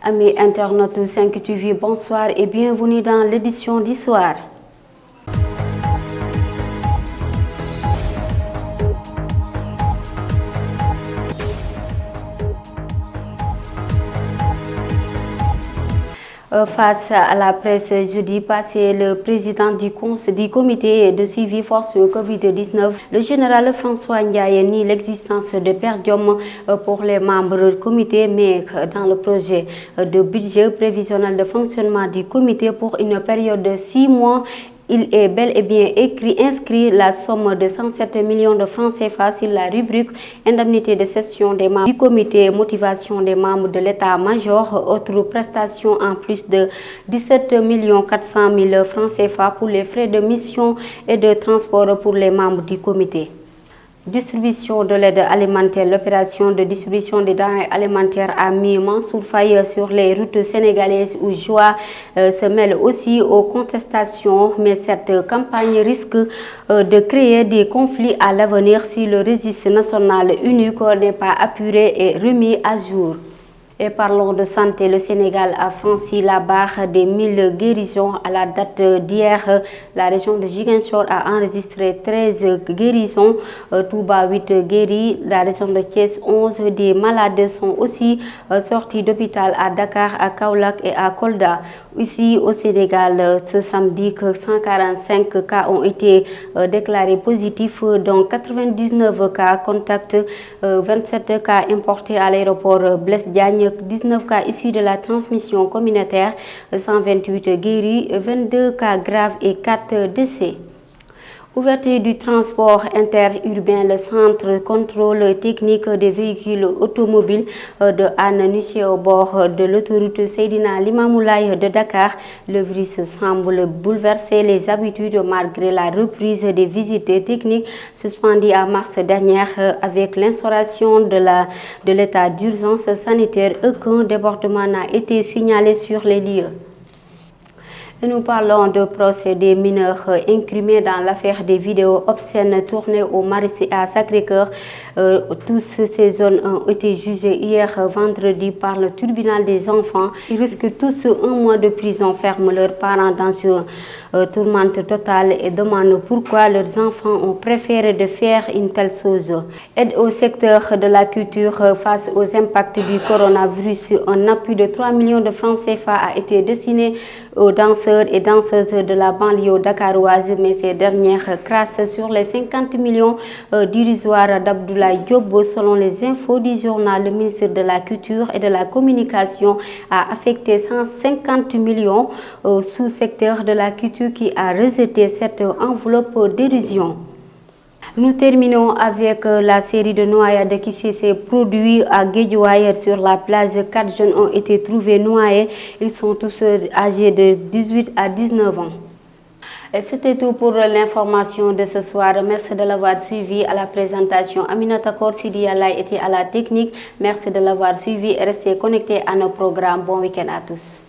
Amis internautes 5 TV, bonsoir et bienvenue dans l'édition du soir. Face à la presse jeudi passé, le président du comité de suivi force Covid-19, le général François Ndiaye, nie l'existence de perdium pour les membres du comité, mais dans le projet de budget prévisionnel de fonctionnement du comité pour une période de 6 mois, il est bel et bien inscrit la somme de 107 millions de francs CFA sur la rubrique indemnité de session des membres du comité, motivation des membres de l'état-major, autres prestations en plus de 17 400 000 francs CFA pour les frais de mission et de transport pour les membres du comité. Distribution de l'aide alimentaire. L'opération de distribution des denrées alimentaires a mis Mansour Faye sur les routes sénégalaises où Joie se mêle aussi aux contestations. Mais cette campagne risque de créer des conflits à l'avenir si le registre national unique n'est pas apuré et remis à jour. Et parlons de santé, le Sénégal a franchi la barre des 1000 guérisons à la date d'hier. La région de Ziguinchor a enregistré 13 guérisons, Touba 8 guéris, la région de Thiès 11. Des malades sont aussi sortis d'hôpital à Dakar, à Kaolack et à Kolda. Ici au Sénégal, ce samedi, 145 cas ont été déclarés positifs, dont 99 cas contacts, 27 cas importés à l'aéroport Blaise Diagne, 19 cas issus de la transmission communautaire, 128 guéris, 22 cas graves et 4 décès. Ouverture du transport interurbain, le centre contrôle technique des véhicules automobiles de Anne-Nuché au bord de l'autoroute Seydina Limamoulaye de Dakar. Le virus semble bouleverser les habitudes malgré la reprise des visites techniques suspendues en mars dernier avec l'instauration de l'état d'urgence sanitaire. Aucun débordement n'a été signalé sur les lieux. Et nous parlons de procès des mineurs incriminés dans l'affaire des vidéos obscènes tournées au Maristes à Sacré-Cœur. Tous ces zones ont été jugés hier vendredi par le tribunal des enfants. Ils risquent tous 1 mois de prison ferme. Leurs parents dans une tourmente totale et demandent pourquoi leurs enfants ont préféré de faire une telle chose. Aide au secteur de la culture face aux impacts du coronavirus. Un appui de 3 millions de francs CFA a été destiné aux danseurs et danseuses de la banlieue dakaroise, mais ces dernières crassent sur les 50 millions dérisoires d'Abdoulaye Diop. Selon les infos du journal, le ministre de la Culture et de la Communication a affecté 150 millions au sous-secteur de la culture qui a rejeté cette enveloppe dérision. Nous terminons avec la série de noyades qui s'est produite à Guédiawaye sur la plage. 4 jeunes ont été trouvés noyés. Ils sont tous âgés de 18 à 19 ans. Et c'était tout pour l'information de ce soir. Merci de l'avoir suivi. À la présentation, Aminata Korsidi était à la technique. Merci de l'avoir suivi et restez connectés à nos programmes. Bon week-end à tous.